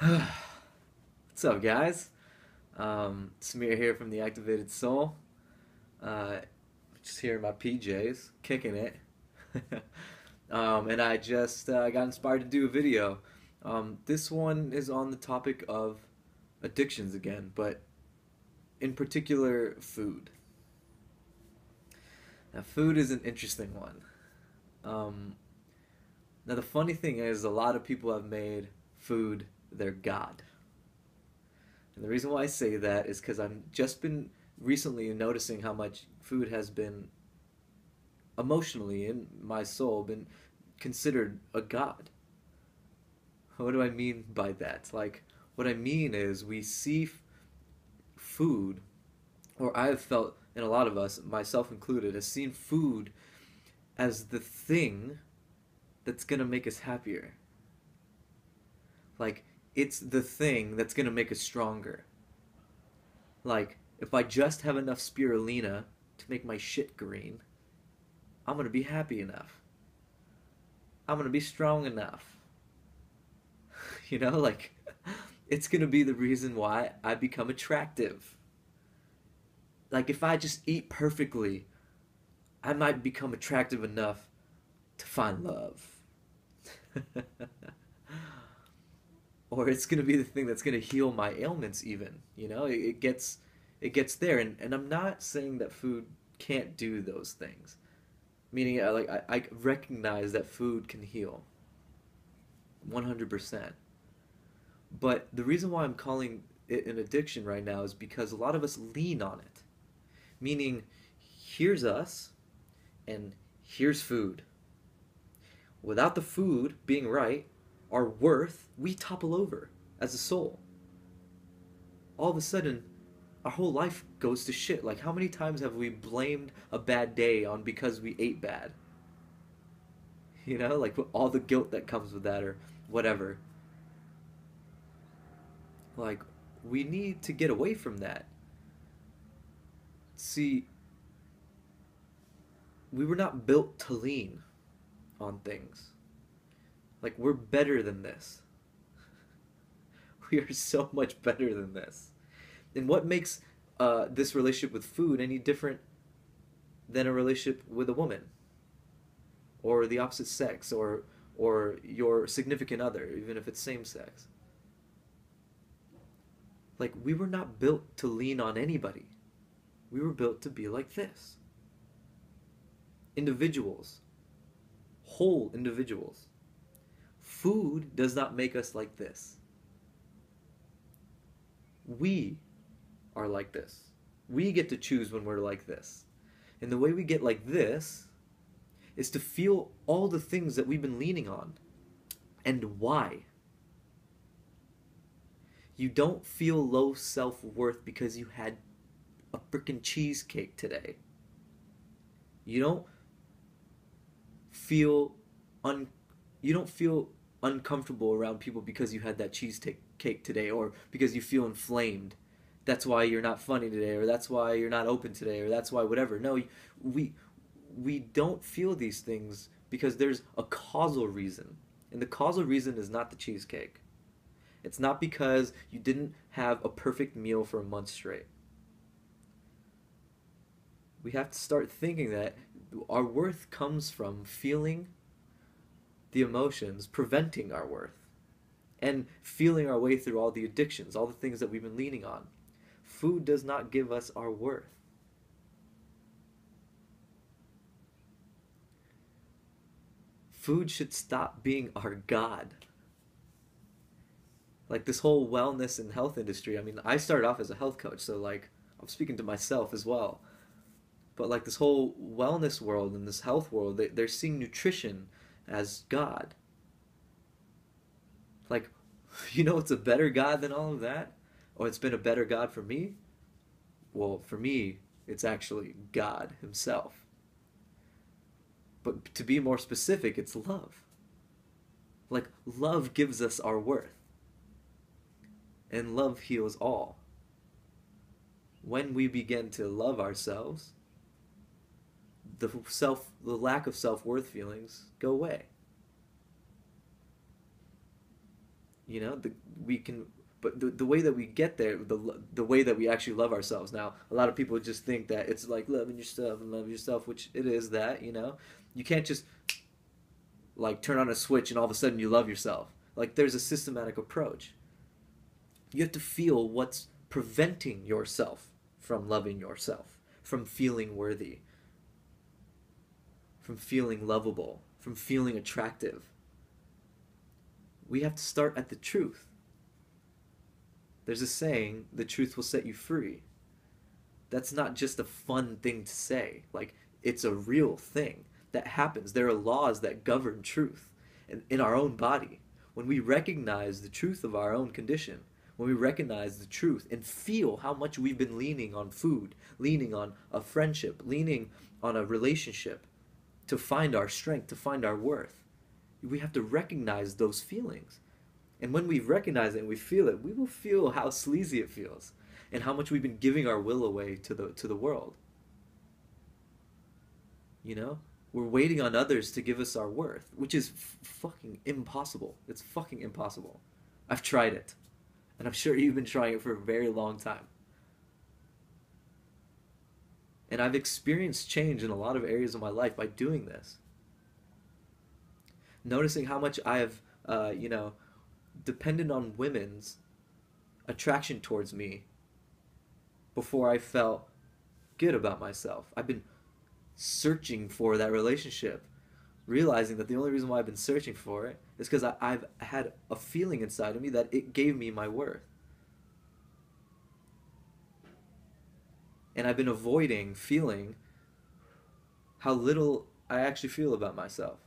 What's up, guys? Samir here from the Activated Soul. Uh, just here in my PJs, kicking it. And I just got inspired to do a video. This one is on the topic of addictions again, but in particular, food. Now, food is an interesting one. Um, Now, the funny thing is, a lot of people have made food their god. And the reason why I say that is because I've just been recently noticing how much food has been emotionally in my soul been considered a god. What do I mean by that? Like, what I mean is we see food, or I've felt, and a lot of us, myself included, has seen food as the thing that's gonna make us happier. Like, it's the thing that's gonna make us stronger. Like, if I just have enough spirulina to make my shit green, I'm gonna be happy enough. I'm gonna be strong enough. Like, it's gonna be the reason why I become attractive. Like, if I just eat perfectly, I might become attractive enough to find love. Or it's gonna be the thing that's gonna heal my ailments even. It gets there, and I'm not saying that food can't do those things. Meaning, I recognize that food can heal 100%. But the reason why I'm calling it an addiction right now is because a lot of us lean on it. Meaning, here's us, and here's food. Without the food being right, our worth, we topple over as a soul. All of a sudden, our whole life goes to shit. Like, how many times have we blamed a bad day on because we ate bad? Like all the guilt that comes with that or whatever. Like, we need to get away from that. See, we were not built to lean on things. Like, we're better than this. We are so much better than this. And what makes this relationship with food any different than a relationship with a woman or the opposite sex or your significant other, even if it's same sex? Like, we were not built to lean on anybody. We were built to be like this. Individuals, whole individuals. Food does not make us like this. We are like this. We get to choose when we're like this. And the way we get like this is to feel all the things that we've been leaning on. And why? You don't feel low self-worth because you had a freaking cheesecake today. You don't feel un you don't feel uncomfortable around people because you had that cheesecake today, or because you feel inflamed. That's why you're not funny today, or that's why you're not open today, or that's why whatever. No, we we don't feel these things because there's a causal reason. And the causal reason is not the cheesecake. It's not because you didn't have a perfect meal for a month straight. We have to start thinking that our worth comes from feeling the emotions preventing our worth and feeling our way through all the addictions, all the things that we've been leaning on. Food does not give us our worth. Food should stop being our God. Like, this whole wellness and health industry, I mean, I started off as a health coach, so like I'm speaking to myself as well. But like, this whole wellness world and this health world, they're seeing nutrition as God. Like, it's a better God than all of that? Or it's been a better God for me? Well, for me, it's actually God Himself. But to be more specific, it's love. Like, love gives us our worth. And love heals all. When we begin to love ourselves, the lack of self-worth feelings go away. You know, we can, but the way that we get there, the way that we actually love ourselves. Now, a lot of people just think that it's like loving yourself and love yourself, which it is that, you know. You can't just like turn on a switch and all of a sudden you love yourself. Like there's a systematic approach. You have to feel what's preventing yourself from loving yourself, from feeling worthy, from feeling lovable, from feeling attractive. We have to start at the truth. There's a saying, the truth will set you free. That's not just a fun thing to say. Like, it's a real thing that happens. There are laws that govern truth in our own body. When we recognize the truth of our own condition, when we recognize the truth and feel how much we've been leaning on food, leaning on a friendship, leaning on a relationship to find our strength, to find our worth, we have to recognize those feelings. And when we recognize it and we feel it, we will feel how sleazy it feels and how much we've been giving our will away to the world. You know? We're waiting on others to give us our worth, which is fucking impossible. It's fucking impossible. I've tried it. And I'm sure you've been trying it for a very long time. And I've experienced change in a lot of areas of my life by doing this. Noticing how much I have, depended on women's attraction towards me before I felt good about myself. I've been searching for that relationship, realizing that the only reason why I've been searching for it is because I've had a feeling inside of me that it gave me my worth. And I've been avoiding feeling how little I actually feel about myself.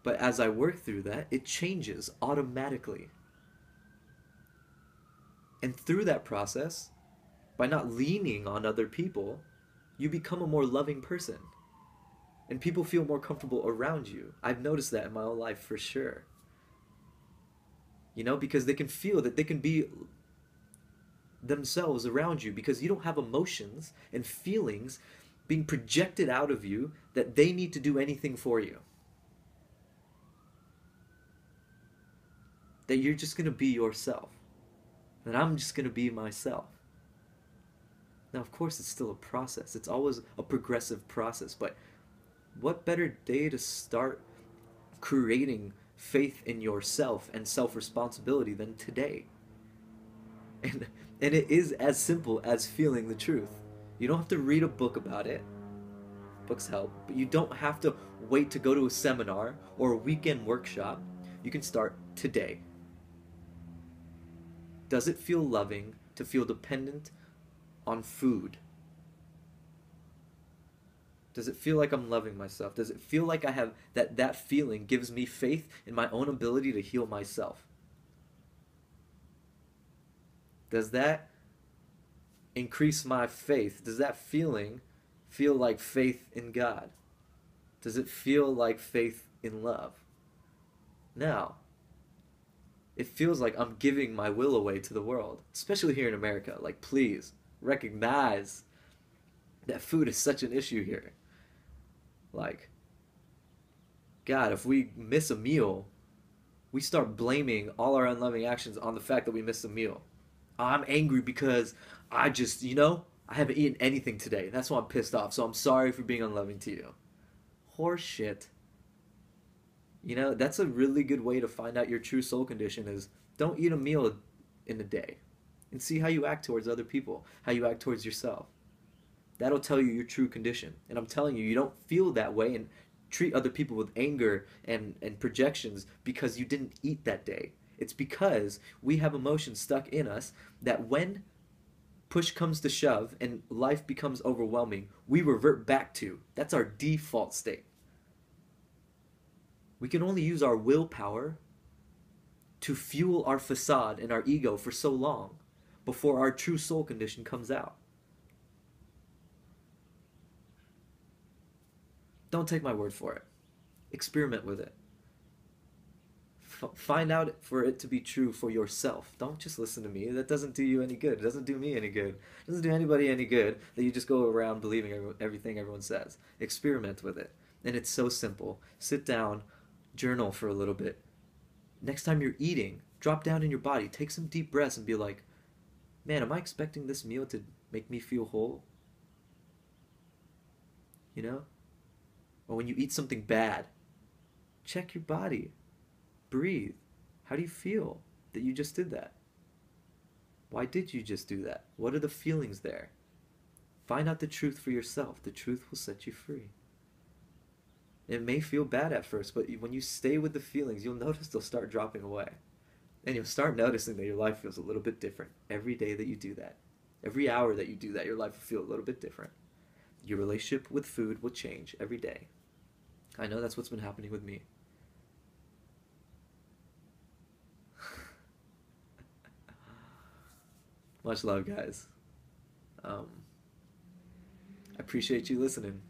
But as I work through that, it changes automatically. And through that process, by not leaning on other people, you become a more loving person. And people feel more comfortable around you. I've noticed that in my own life for sure. You know, because they can feel that they can be themselves around you because you don't have emotions and feelings being projected out of you that they need to do anything for you. That you're just going to be yourself. That I'm just going to be myself. Now, of course, it's still a process. It's always a progressive process. But what better day to start creating faith in yourself and self-responsibility than today? And it is as simple as feeling the truth. You don't have to read a book about it. Books help. But you don't have to wait to go to a seminar or a weekend workshop. You can start today. Does it feel loving to feel dependent on food? Does it feel like I'm loving myself? Does it feel like I have that feeling gives me faith in my own ability to heal myself? Does that increase my faith? Does that feeling feel like faith in God? Does it feel like faith in love? Now, it feels like I'm giving my will away to the world, especially here in America. Like, please recognize that food is such an issue here. Like, God, if we miss a meal, we start blaming all our unloving actions on the fact that we missed a meal. I'm angry because I just, I haven't eaten anything today. That's why I'm pissed off. So I'm sorry for being unloving to you. Horse shit. That's a really good way to find out your true soul condition is don't eat a meal in a day and see how you act towards other people, how you act towards yourself. That'll tell you your true condition. And I'm telling you, you don't feel that way and treat other people with anger and projections because you didn't eat that day. It's because we have emotions stuck in us that when push comes to shove and life becomes overwhelming, we revert back to. That's our default state. We can only use our willpower to fuel our facade and our ego for so long before our true soul condition comes out. Don't take my word for it. Experiment with it. Find out for it to be true for yourself. Don't just listen to me. That doesn't do you any good. It doesn't do me any good. It doesn't do anybody any good that you just go around believing everything everyone says. Experiment with it. And it's so simple. Sit down, journal for a little bit, Next time you're eating, drop down in your body, take some deep breaths and be like, man, am I expecting this meal to make me feel whole? You know? Or when you eat something bad, check your body, breathe. How do you feel that you just did that? Why did you just do that? What are the feelings there? Find out the truth for yourself. The truth will set you free. It may feel bad at first, but when you stay with the feelings, you'll notice they'll start dropping away. And you'll start noticing that your life feels a little bit different every day that you do that. Every hour that you do that, your life will feel a little bit different. Your relationship with food will change every day. I know that's what's been happening with me. Much love, guys. I appreciate you listening.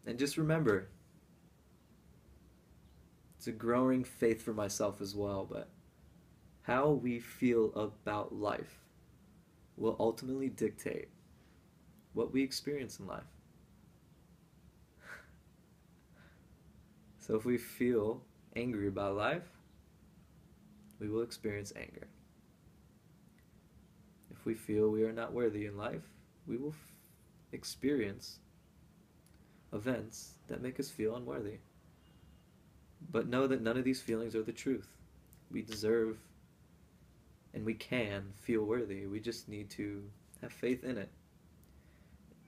And just remember, it's a growing faith for myself as well, but how we feel about life will ultimately dictate what we experience in life. So if we feel angry about life, we will experience anger. If we feel we are not worthy in life, we will experience events that make us feel unworthy. But know that none of these feelings are the truth. We deserve and we can feel worthy. We just need to have faith in it.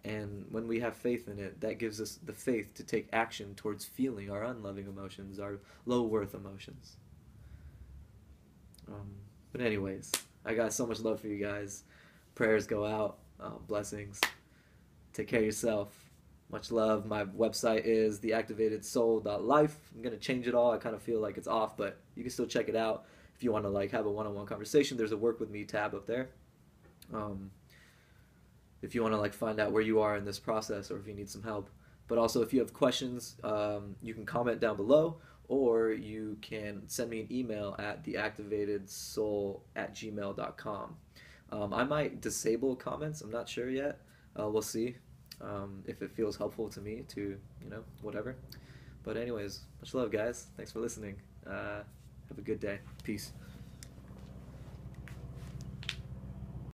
And when we have faith in it, that gives us the faith to take action towards feeling our unloving emotions, our low worth emotions. But anyways, I got so much love for you guys. Prayers go out. Blessings. Take care of yourself. Much love. My website is theactivatedsoul.life. I'm going to change it all. I kind of feel like it's off, but you can still check it out. If you want to like have a one-on-one conversation, there's a work with me tab up there. If you want to like find out where you are in this process or if you need some help. But also if you have questions, you can comment down below, or you can send me an email at theactivatedsoul@gmail.com. I might disable comments. I'm not sure yet. We'll see if it feels helpful to me to, whatever. But anyways, much love, guys. Thanks for listening. Have a good day. Peace.